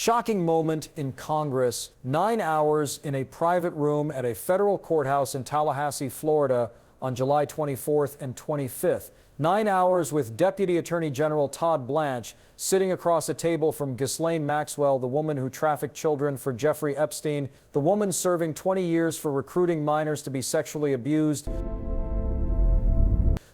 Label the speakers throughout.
Speaker 1: Shocking moment in Congress. 9 hours in a private room at a federal courthouse in Tallahassee, Florida on July 24th and 25th. 9 hours with Deputy Attorney General Todd Blanche sitting across a table from Ghislaine Maxwell, the woman who trafficked children for Jeffrey Epstein, the woman serving 20 years for recruiting minors to be sexually abused,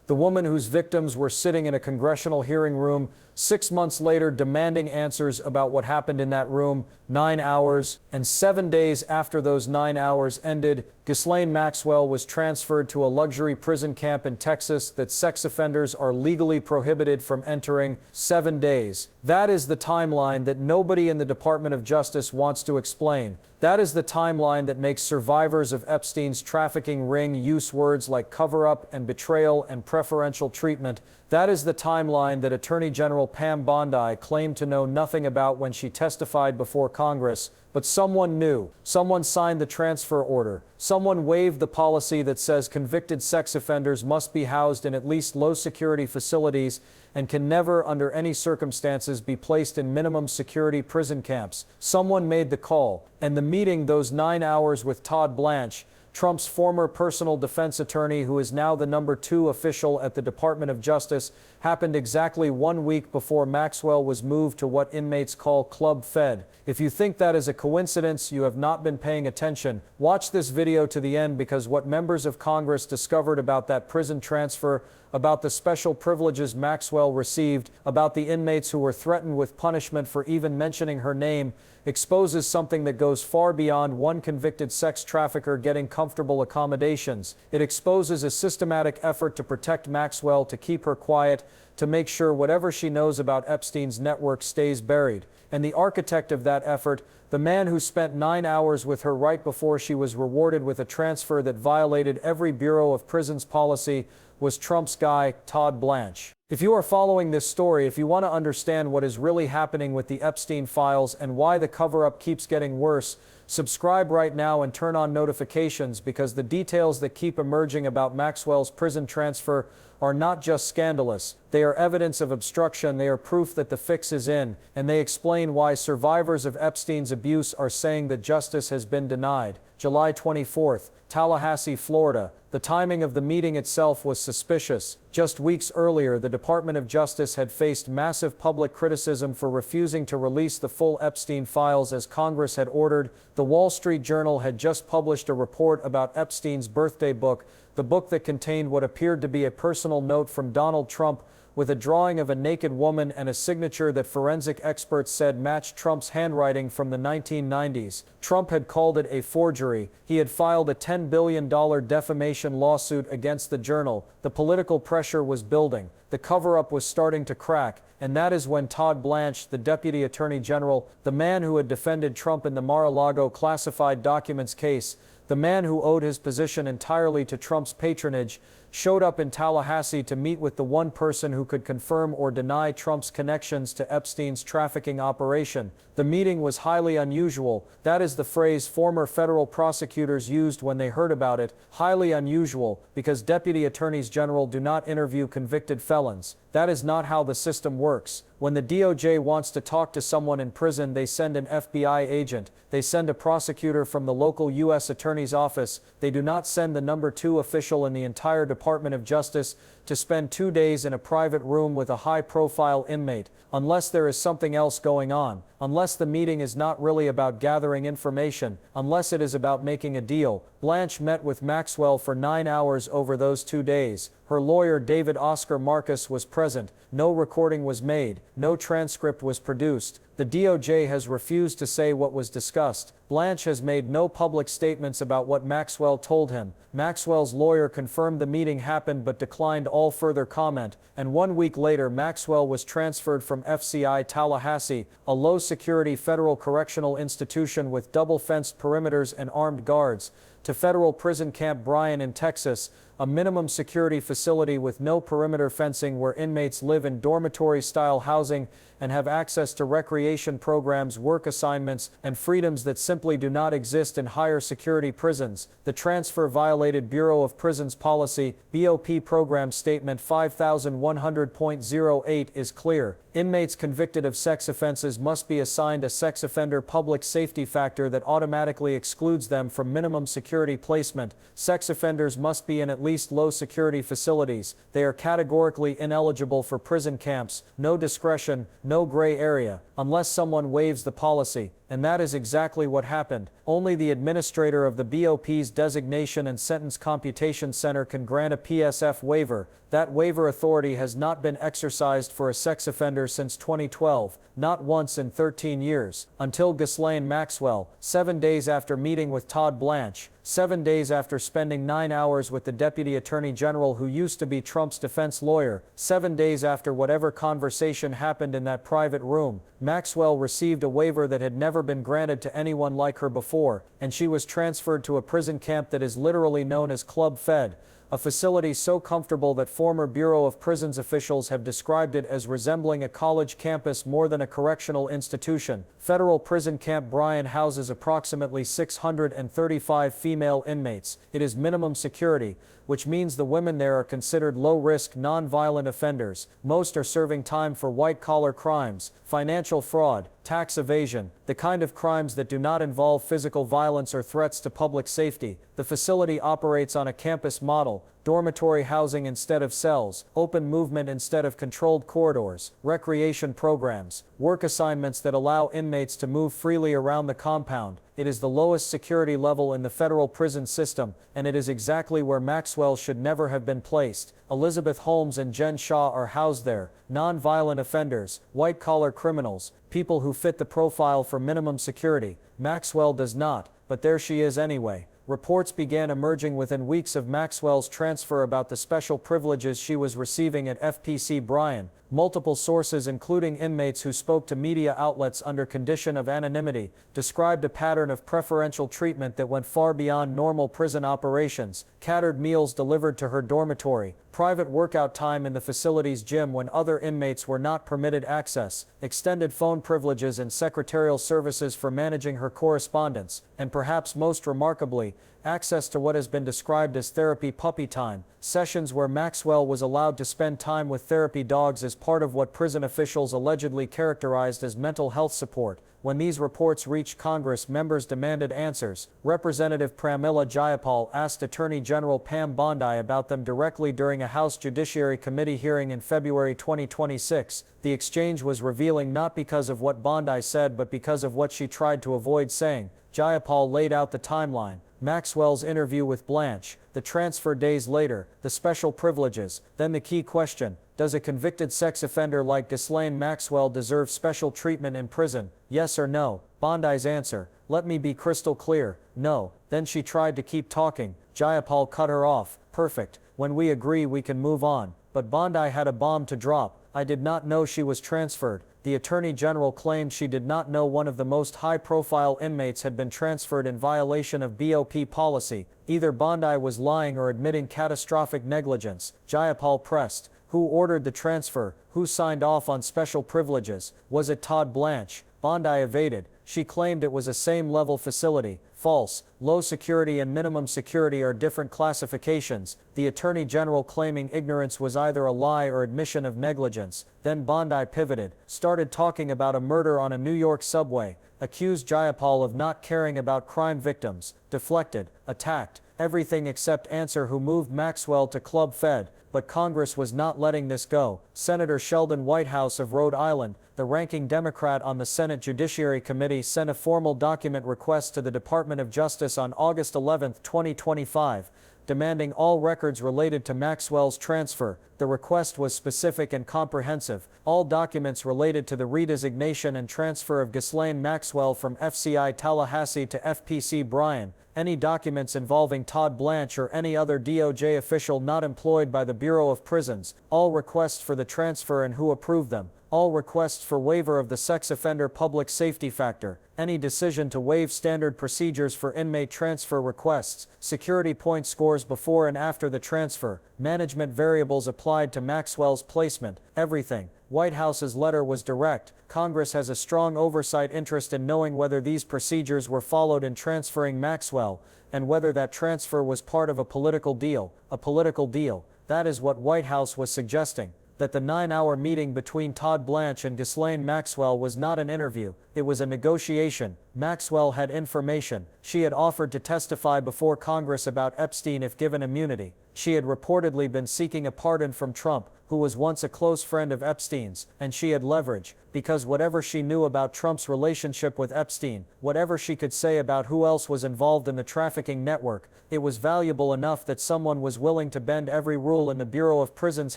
Speaker 1: the woman whose victims were sitting in a congressional hearing room 6 months later demanding answers about what happened in that room. 9 hours, and 7 days after those 9 hours ended, Ghislaine Maxwell was transferred to a luxury prison camp in Texas that sex offenders are legally prohibited from entering. 7 days. That is the timeline that nobody in the Department of Justice wants to explain. That is the timeline that makes survivors of Epstein's trafficking ring use words like cover-up and betrayal and preferential treatment. That is the timeline that Attorney General Pam Bondi claimed to know nothing about when she testified before Congress. But someone knew. Someone signed the transfer order. Someone waived the policy that says convicted sex offenders must be housed in at least low-security facilities and can never, under any circumstances, be placed in minimum security prison camps. Someone made the call. And the meeting, those 9 hours with Todd Blanche, Trump's former personal defense attorney, who is now the #2 official at the Department of Justice, happened exactly 1 week before Maxwell was moved to what inmates call Club Fed. If you think that is a coincidence, you have not been paying attention. Watch this video to the end, because what members of Congress discovered about that prison transfer, about the special privileges Maxwell received, about the inmates who were threatened with punishment for even mentioning her name, exposes something that goes far beyond one convicted sex trafficker getting comfortable accommodations. It exposes a systematic effort to protect Maxwell, to keep her quiet, to make sure whatever she knows about Epstein's network stays buried. And the architect of that effort, the man who spent 9 hours with her right before she was rewarded with a transfer that violated every Bureau of Prisons policy, was Trump's guy, Todd Blanche. If you are following this story, if you want to understand what is really happening with the Epstein files and why the cover-up keeps getting worse, subscribe right now and turn on notifications, because the details that keep emerging about Maxwell's prison transfer are not just scandalous. They are evidence of obstruction, they are proof that the fix is in, and they explain why survivors of Epstein's abuse are saying that justice has been denied. July 24th, Tallahassee, Florida. The timing of the meeting itself was suspicious. Just weeks earlier, the Department of Justice had faced massive public criticism for refusing to release the full Epstein files as Congress had ordered. The Wall Street Journal had just published a report about Epstein's birthday book, the book that contained what appeared to be a personal note from Donald Trump, with a drawing of a naked woman and a signature that forensic experts said matched Trump's handwriting from the 1990s. Trump had called it a forgery. He had filed a $10 billion defamation lawsuit against the journal. The political pressure was building. The cover-up was starting to crack. And that is when Todd Blanche, the Deputy Attorney General, the man who had defended Trump in the Mar-a-Lago classified documents case, the man who owed his position entirely to Trump's patronage, showed up in Tallahassee to meet with the one person who could confirm or deny Trump's connections to Epstein's trafficking operation. The meeting was highly unusual. That is the phrase former federal prosecutors used when they heard about it. Highly unusual, because deputy attorneys general do not interview convicted felons. That is not how the system works. When the DOJ wants to talk to someone in prison, they send an FBI agent. They send a prosecutor from the local U.S. Attorney's office. They do not send the #2 official in the entire Department of Justice to spend 2 days in a private room with a high-profile inmate, unless there is something else going on, unless the meeting is not really about gathering information, unless it is about making a deal. Blanche met with Maxwell for 9 hours over those 2 days. Her lawyer, David Oscar Marcus, was present. No recording was made. No transcript was produced. The DOJ has refused to say what was discussed. Blanche has made no public statements about what Maxwell told him. Maxwell's lawyer confirmed the meeting happened but declined all further comment. And 1 week later, Maxwell was transferred from FCI Tallahassee, a low-security federal correctional institution with double-fenced perimeters and armed guards, to federal prison Camp Bryan in Texas, a minimum security facility with no perimeter fencing where inmates live in dormitory-style housing and have access to recreation programs, work assignments, and freedoms that simply do not exist in higher security prisons. The transfer violated Bureau of Prisons Policy, BOP Program Statement 5100.08 is clear. Inmates convicted of sex offenses must be assigned a sex offender public safety factor that automatically excludes them from minimum security placement. Sex offenders must be in at least low security facilities. They are categorically ineligible for prison camps. No discretion, no gray area, unless someone waives the policy. And that is exactly what happened. Only the administrator of the BOP's Designation and Sentence Computation Center can grant a PSF waiver. That waiver authority has not been exercised for a sex offender since 2012, not once in 13 years, until Ghislaine Maxwell, 7 days after meeting with Todd Blanche, 7 days after spending 9 hours with the Deputy Attorney General who used to be Trump's defense lawyer, 7 days after whatever conversation happened in that private room, Maxwell received a waiver that had never been granted to anyone like her before, and she was transferred to a prison camp that is literally known as Club Fed, a facility so comfortable that former Bureau of Prisons officials have described it as resembling a college campus more than a correctional institution. Federal Prison Camp Bryan houses approximately 635 female inmates. It is minimum security, which means the women there are considered low-risk, non-violent offenders. Most are serving time for white-collar crimes, financial fraud, tax evasion, the kind of crimes that do not involve physical violence or threats to public safety. The facility operates on a campus model, dormitory housing instead of cells, open movement instead of controlled corridors, recreation programs, work assignments that allow inmates to move freely around the compound. It is the lowest security level in the federal prison system, and it is exactly where Maxwell should never have been placed. Elizabeth Holmes and Jen Shaw are housed there, non-violent offenders, white-collar criminals, people who fit the profile for minimum security. Maxwell does not, but there she is anyway. Reports began emerging within weeks of Maxwell's transfer about the special privileges she was receiving at FPC Bryan. Multiple sources, including inmates who spoke to media outlets under condition of anonymity, described a pattern of preferential treatment that went far beyond normal prison operations. Catered meals delivered to her dormitory, private workout time in the facility's gym when other inmates were not permitted access, extended phone privileges and secretarial services for managing her correspondence, and perhaps most remarkably, access to what has been described as therapy puppy time, sessions where Maxwell was allowed to spend time with therapy dogs as part of what prison officials allegedly characterized as mental health support. When these reports reached Congress, members demanded answers. Representative Pramila Jayapal asked Attorney General Pam Bondi about them directly during a House Judiciary Committee hearing in February 2026. The exchange was revealing not because of what Bondi said but because of what she tried to avoid saying. Jayapal laid out the timeline. Maxwell's interview with Blanche, the transfer days later, the special privileges, then the key question: does a convicted sex offender like Ghislaine Maxwell deserve special treatment in prison? Yes or no? Bondi's answer: let me be crystal clear, no. Then she tried to keep talking. Jayapal cut her off. Perfect. When we agree, we can move on. But Bondi had a bomb to drop. I did not know she was transferred. The Attorney General claimed she did not know one of the most high-profile inmates had been transferred in violation of BOP policy. Either Bondi was lying or admitting catastrophic negligence. Jayapal pressed. Who ordered the transfer? Who signed off on special privileges? Was it Todd Blanche? Bondi evaded. She claimed it was a same-level facility. False. Low security and minimum security are different classifications. The Attorney General claiming ignorance was either a lie or admission of negligence. Then Bondi pivoted, started talking about a murder on a New York subway, accused Jayapal of not caring about crime victims, deflected, attacked, everything except answer who moved Maxwell to Club Fed. But Congress was not letting this go. Senator Sheldon Whitehouse of Rhode Island, the ranking Democrat on the Senate Judiciary Committee, sent a formal document request to the Department of Justice on August 11, 2025, demanding all records related to Maxwell's transfer. The request was specific and comprehensive. All documents related to the redesignation and transfer of Ghislaine Maxwell from FCI Tallahassee to FPC Bryan. Any documents involving Todd Blanche or any other DOJ official not employed by the Bureau of Prisons. All requests for the transfer and who approved them. All requests for waiver of the sex offender public safety factor, any decision to waive standard procedures for inmate transfer requests, security point scores before and after the transfer, management variables applied to Maxwell's placement, everything. White House's letter was direct. Congress has a strong oversight interest in knowing whether these procedures were followed in transferring Maxwell, and whether that transfer was part of a political deal. A political deal. That is what White House was suggesting. That the 9-hour meeting between Todd Blanche and Ghislaine Maxwell was not an interview, it was a negotiation. Maxwell had information. She had offered to testify before Congress about Epstein if given immunity. She had reportedly been seeking a pardon from Trump, who was once a close friend of Epstein's, and she had leverage, because whatever she knew about Trump's relationship with Epstein, whatever she could say about who else was involved in the trafficking network, it was valuable enough that someone was willing to bend every rule in the Bureau of Prisons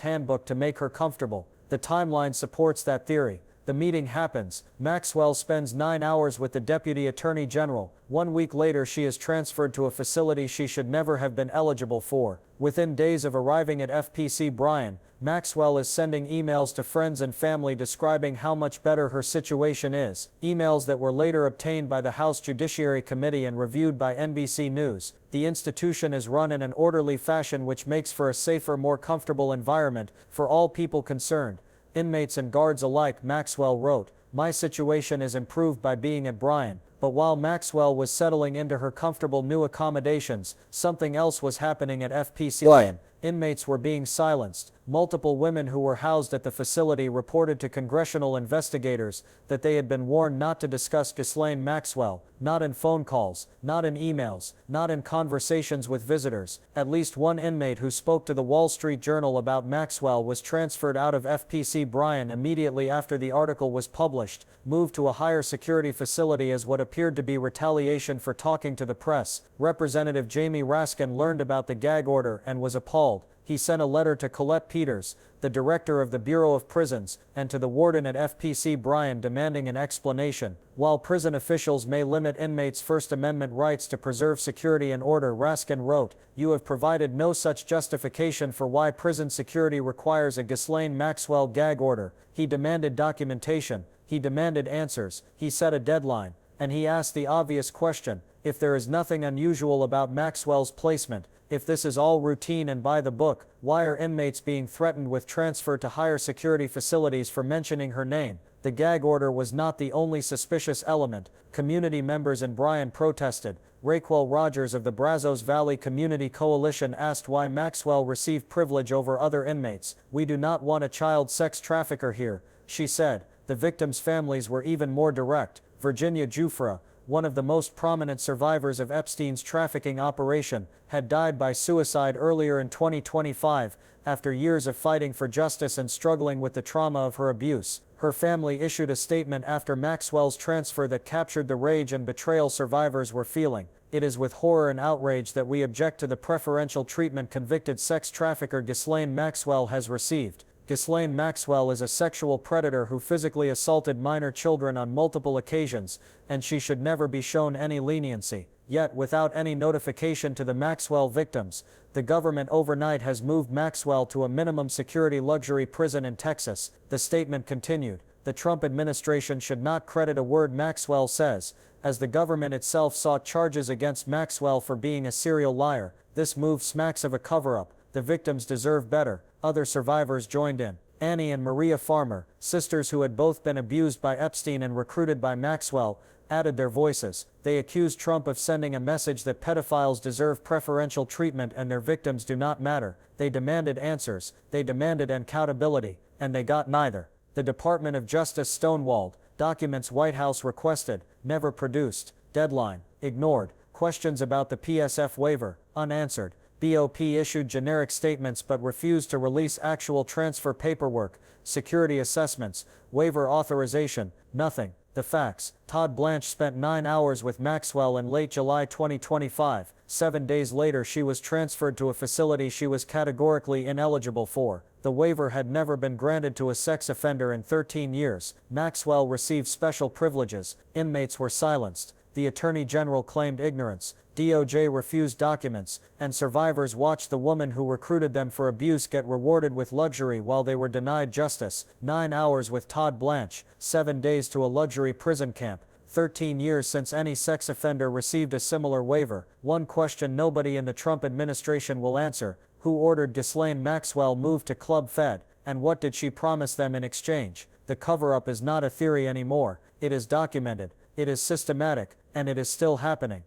Speaker 1: handbook to make her comfortable. The timeline supports that theory. The meeting happens. Maxwell spends 9 hours with the Deputy Attorney General. 1 week later she is transferred to a facility she should never have been eligible for. Within days of arriving at FPC Bryan, Maxwell is sending emails to friends and family describing how much better her situation is. Emails that were later obtained by the House Judiciary Committee and reviewed by NBC News. The institution is run in an orderly fashion which makes for a safer, more comfortable environment for all people concerned. Inmates and guards alike, Maxwell wrote. My situation is improved by being at Bryan. But while Maxwell was settling into her comfortable new accommodations, something else was happening at FPC Bryan. Inmates were being silenced. Multiple women who were housed at the facility reported to congressional investigators that they had been warned not to discuss Ghislaine Maxwell, not in phone calls, not in emails, not in conversations with visitors. At least one inmate who spoke to the Wall Street Journal about Maxwell was transferred out of FPC Bryan immediately after the article was published, moved to a higher security facility as what appeared to be retaliation for talking to the press. Representative Jamie Raskin learned about the gag order and was appalled. He sent a letter to Colette Peters, the director of the Bureau of Prisons, and to the warden at FPC Bryan demanding an explanation. While prison officials may limit inmates' First Amendment rights to preserve security and order, Raskin wrote, you have provided no such justification for why prison security requires a Ghislaine Maxwell gag order. He demanded documentation. He demanded answers. He set a deadline. And he asked the obvious question, if there is nothing unusual about Maxwell's placement, if this is all routine and by the book, why are inmates being threatened with transfer to higher security facilities for mentioning her name? The gag order was not the only suspicious element. Community members in Bryan protested. Raquel Rogers of the Brazos Valley Community Coalition asked why Maxwell received privilege over other inmates. We do not want a child sex trafficker here, she said. The victims' families were even more direct. Virginia Giuffre, one of the most prominent survivors of Epstein's trafficking operation, had died by suicide earlier in 2025, after years of fighting for justice and struggling with the trauma of her abuse. Her family issued a statement after Maxwell's transfer that captured the rage and betrayal survivors were feeling. It is with horror and outrage that we object to the preferential treatment convicted sex trafficker Ghislaine Maxwell has received. Ghislaine Maxwell is a sexual predator who physically assaulted minor children on multiple occasions, and she should never be shown any leniency. Yet, without any notification to the Maxwell victims, the government overnight has moved Maxwell to a minimum security luxury prison in Texas. The statement continued. The Trump administration should not credit a word Maxwell says, as the government itself sought charges against Maxwell for being a serial liar. This move smacks of a cover-up. The victims deserve better. Other survivors joined in. Annie and Maria Farmer, sisters who had both been abused by Epstein and recruited by Maxwell, added their voices. They accused Trump of sending a message that pedophiles deserve preferential treatment and their victims do not matter. They demanded answers. They demanded accountability, and they got neither. The Department of Justice stonewalled. Documents White House requested, never produced. Deadline, ignored. Questions about the PSF waiver, unanswered. BOP issued generic statements but refused to release actual transfer paperwork, security assessments, waiver authorization, nothing. The facts. Todd Blanche spent 9 hours with Maxwell in late July 2025. 7 days later she was transferred to a facility she was categorically ineligible for. The waiver had never been granted to a sex offender in 13 years. Maxwell received special privileges. Inmates were silenced. The Attorney General claimed ignorance. DOJ refused documents, and survivors watched the woman who recruited them for abuse get rewarded with luxury while they were denied justice. 9 hours with Todd Blanche, 7 days to a luxury prison camp. 13 years since any sex offender received a similar waiver. One question nobody in the Trump administration will answer: who ordered Ghislaine Maxwell moved to Club Fed, and what did she promise them in exchange? The cover-up is not a theory anymore. It is documented, it is systematic, and it is still happening.